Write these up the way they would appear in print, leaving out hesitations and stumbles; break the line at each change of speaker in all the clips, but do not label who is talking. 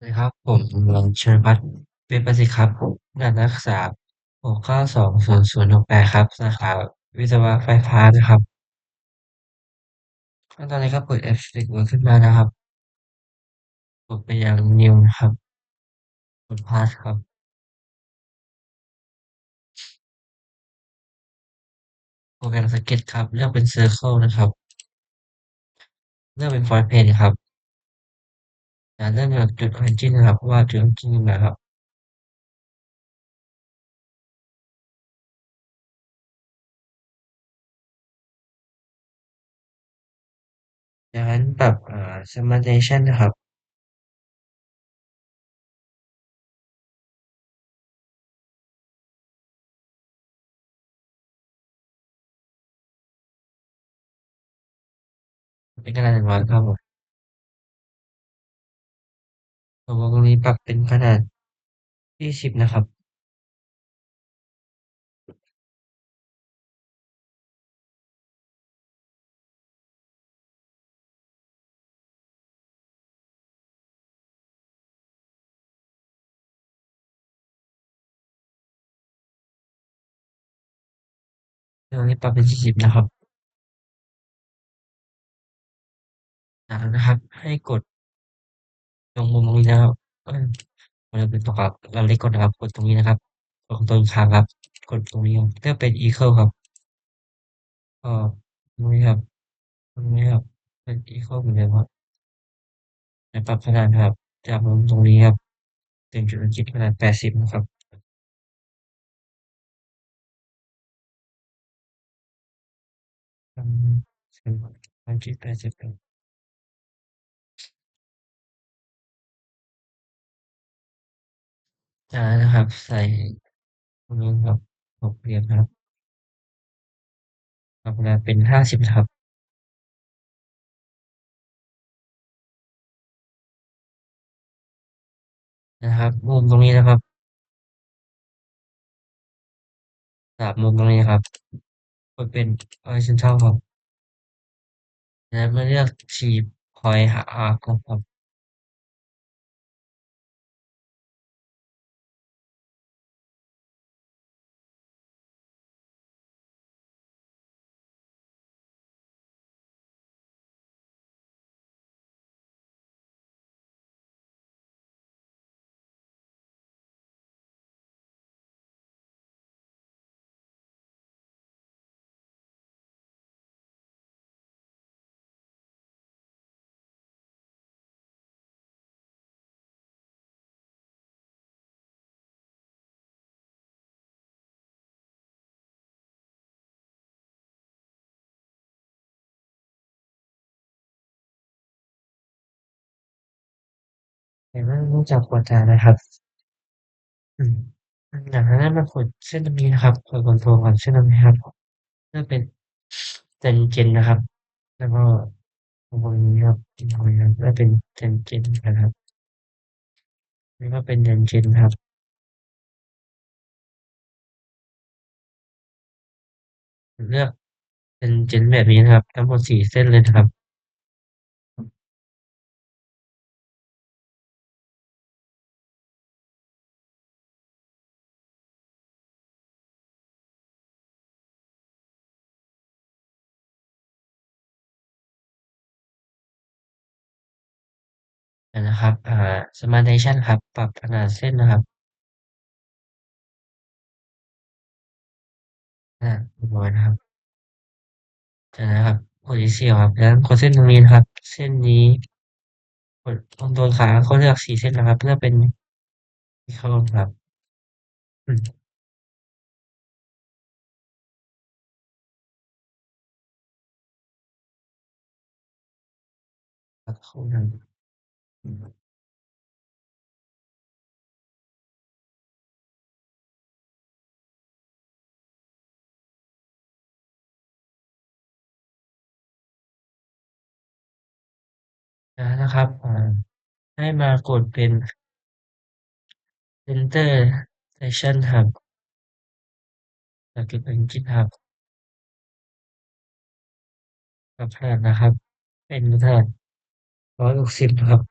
นะครับผมลองเชิญพัฒน์เวชประสิทธิ์ครับรหัสนักศึกษา6920068ครับสาขาวิศวะไฟฟ้านะครับขั้นตอนนี้ก็เปิดแอป Flexible ขึ้นมานะครับกดไปยัง New นะครับกด Pass ครับโปรแกรม Sketch ครับเลือกเป็น Circle นะครับเลือกเป็น Font Pen ครับเริ่มจากจุด Origin นะครับว่าจุด Origin อยู่ไหนครับจากนั้นปรับSegmentation นะครับเป็นขนาด100ครับผมวงตรงนี้ปรับเป็นขนาด20นะครับตรงนี้ปรับเป็น40นะครับจากนั้นนะครับให้กด ตรงมุมตรงนี้นะครับมันจะเป็นตัวกับเราเล็กกดนะครับกดตรงนี้นะครับกดตรงค้างครับกดตรงนี้ครับเลือกเป็น equal ครับก็ตรงนี้ครับตรงนี้ครับเป็น equal เหมือนเดิมครับแล้วปรับขนาดครับจากมุมตรงนี้ครับถึงจุดคิดขนาด80นะครับทำถึงความคิด80ครับจากนั้นนะครับใส่ตรงนี้ครับ6เหลี่ยมนะครับปรับขนาดเป็น50นะครับนะครับมุมตรงนี้นะครับจากมุมตรงนี้นะครับกดเป็น horizontal ครับแล้วมาเลือก Shape Point Arc ครับ แต่ว่าเนื่องจากกว่าจะนะครับอืมอย่างแรกมากดเส้นตรงนี้นะครับกด Control ก่อนเส้นตรงนี้ครับเพื่อเป็น Tangent นะครับแล้วก็ตรงนี้ครับตรงนี้ครับเพื่อเป็น Tangent นะครับแล้วก็เป็น Tangent ครับเลือก Tangent แบบนี้นะครับทั้งหมด4เส้นเลยนะครับนะครับSegmentation ครับปรับขนาดเส้นนะครับเรียบร้อยนะครับจากนั้นครับกด Initial ครับแล้วกดเส้นตรงนี้นะครับเส้นนี้กด Control ค้างก็เลือก4เส้นนะครับเพื่อเป็น Equal ครับอืมสักครู่หนึ่ง นะครับให้มากดเป็น Enter Session ครับจากจุด Engine ครับกับขนาดนะครับเป็นขนาด160ครับ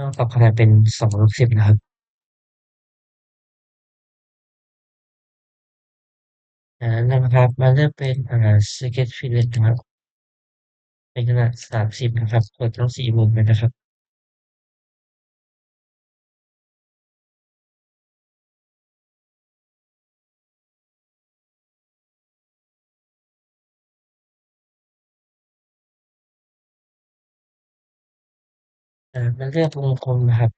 ก็ปรับคะแนนเป็น2/10นะครับจากนั้นนะครับมาเลือกเป็นSketch Fillet นะครับเป็นขนาด30นะครับกดทั้ง4มุมเลยนะครับมาเลือกวงกลมนะครับ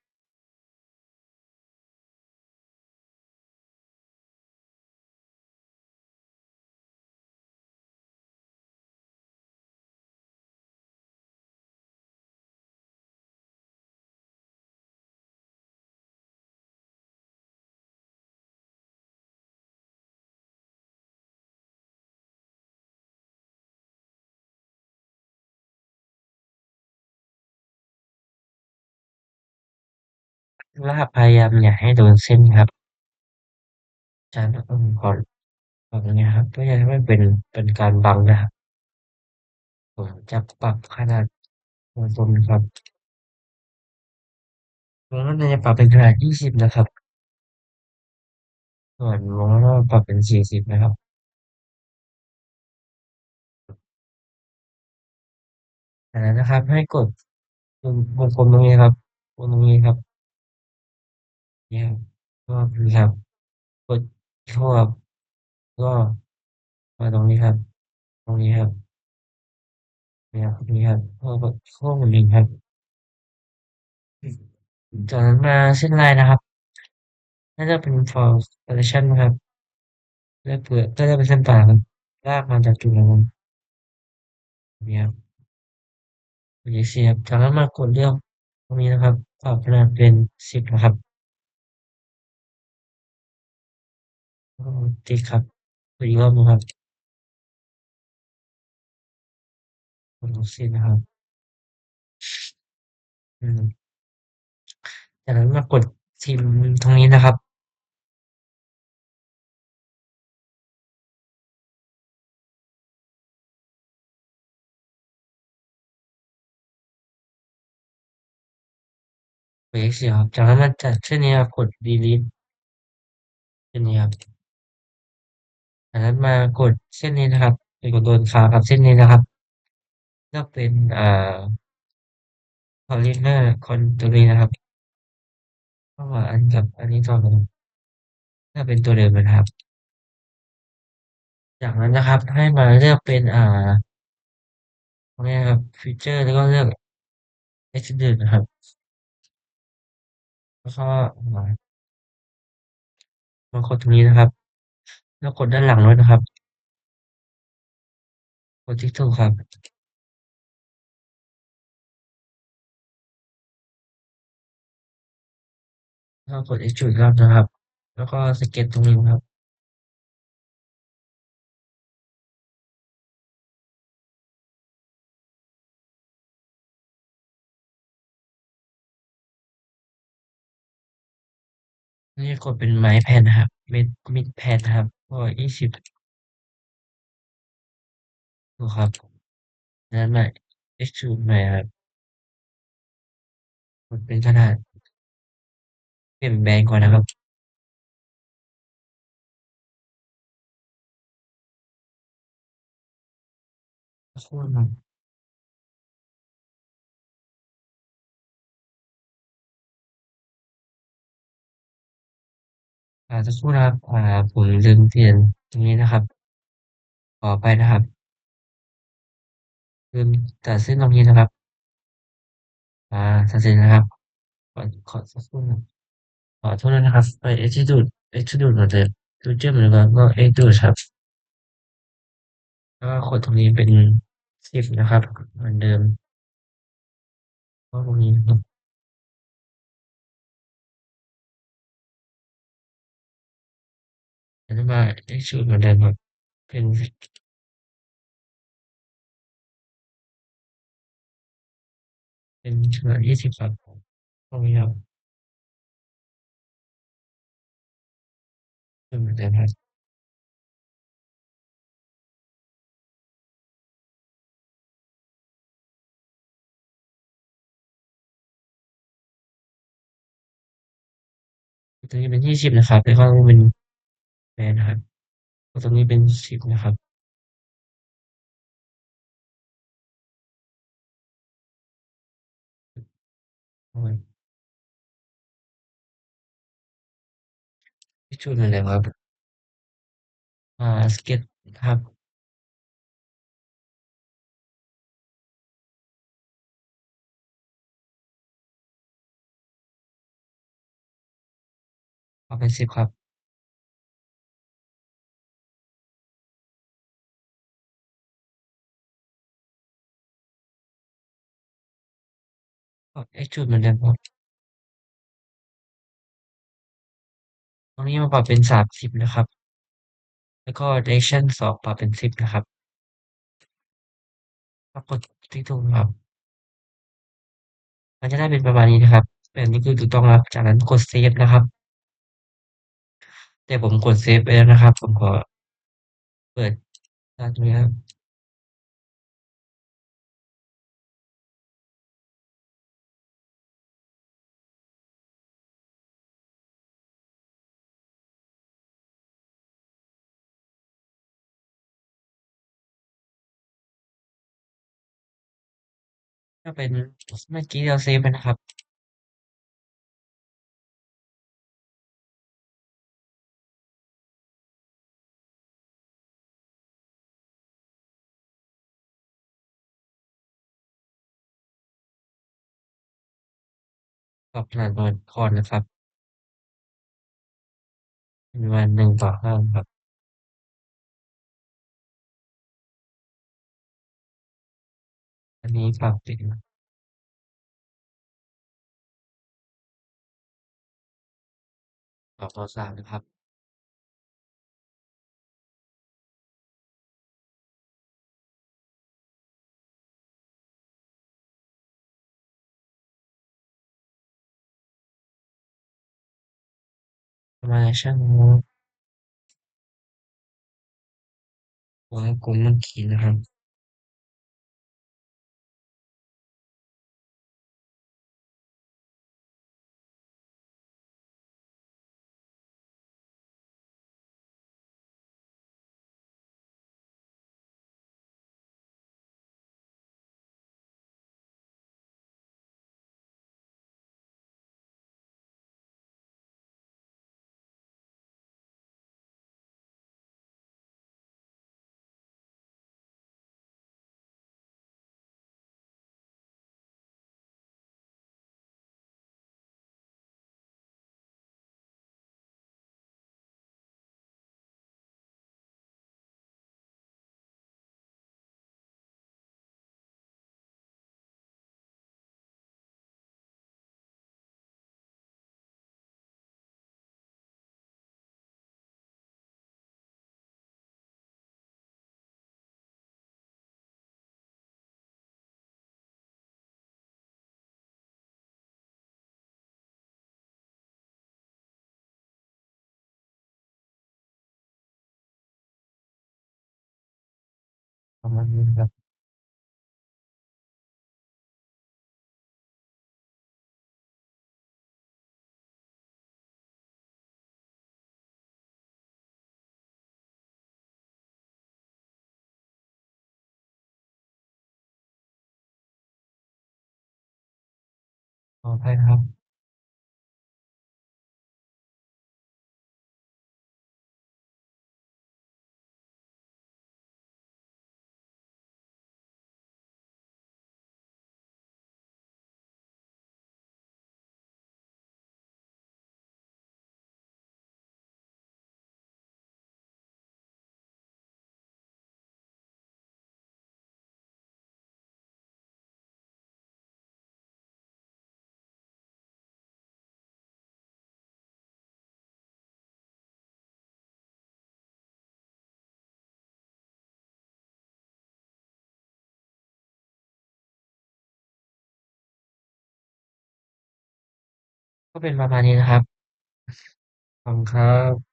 ลากพยายามอย่าให้โดนเส้นครับอาจารย์ขออย่างเงี้ยครับเพื่อจะให้มันเป็นการบังนะครับผมจะปรับขนาดวงกลมนะครับวงกลมจะปรับเป็นขนาด20นะครับส่วนวงรอบปรับเป็น40นะครับจากนั้นนะครับให้กดตรงวงกลมตรงนี้ครับวงตรงนี้ครับเนี่ยครับก็คือครับกดทั่วก็มาตรงนี้ครับตรงนี้ครับเนี่ยครับตรงนี้ครับก็กดทั่วหมดเลยครับจากนั้นมาเส้นลายนะครับน่าจะเป็น for selection นะครับเลือกเปลือกก็จะเป็นเส้นต่างครับลากมาจากจุดนั้นเนี่ยครับกด ESC ครับจากนั้นมากดเลือกตรงนี้นะครับปรับขนาดเป็น10นะครับแล้วก็ติ๊กครับกดอีกรอบหนึ่งครับกด OK นะครับอืมจากนั้นมากดพิมพ์ตรงนี้นะครับ กด ESC ครับจากนั้นมาจากเส้นนี้ครับกด delete เส้นนี้ครับจากนั้นมากดเส้นนี้นะครับไปกดโดนค้างกับเส้นนี้นะครับเลือกเป็นpolymer con ตัวนี้นะครับระหว่างอันกับอันนี้ต่อเลยถ้าเป็นตัวเดิมนะครับจากนั้นนะครับให้มาเลือกเป็นตรงนี้นะครับฟีเจอร์แล้วก็เลือก extrude นะครับแล้วก็มากดตรงนี้นะครับแล้วกดด้านหลังด้วยนะครับกดที่ถูกครับแล้วก็กด extrude อีกรอบนะครับแล้วก็สเก็ตตรงนี้นะครับนี่กดเป็นไม้แผ่นนะครับmid แผ่นนะครับก็20ถูกครับนั้นใหม่ extrude ใหม่ครับกดเป็นขนาดเปลี่ยนแบรนด์ก่อนนะครับสักครู่นะครับสักครู่นะครับผมลืมเปลี่ยนตรงนี้นะครับขออภัยนะครับลืมตัดเส้นตรงนี้นะครับอ่าตัดเสร็จนะครับขอสักครู่นะขอโทษด้วยนะครับไป extrude เหมือนเดิม extrude เหมือนเดิมก็ extrude ครับแล้วก็กดตรงนี้เป็น10นะครับเหมือนเดิมก็ตรงนี้นะครับแล้วก็มา extrude เหมือนเดิมครับเป็นขนาด20ครับตรงนี้ครับเป็นเหมือนเดิมครับ ตัวนี้เป็น20นะครับแล้วก็เป็นแบรนด์นะครับตัวนี้เป็น10นะครับโอ้ยทิชชู่เหมือนเดิมครับสเก็ตครับเอาเป็น10ครับเอ็กซ์ตรูดเหมือนเดิมครับตรงนี้มาปรับเป็น30นะครับแล้วก็ Direction 2ปรับเป็น10นะครับแล้วกดที่ถูกครับมันจะได้เป็นประมาณนี้นะครับแบบนี้คือถูกต้องแล้วจากนั้นกดเซฟนะครับแต่ผมกดเซฟไปแล้วนะครับผมขอเปิดตรงนี้ครับถ้าเป็นเมื่อกี้เราเซฟไปนะครับปรับขนาดก่อนนะครับเป็นประมาณ1:5ครับอันนี้ปรับเป็น2:3นะครับ ประมาณชั่วโมงวงกลมเมื่อกี้นะครับประมาณนี้นะครับขออภัยนะครับก็เป็นประมาณนี้นะครับขอบคุณครับ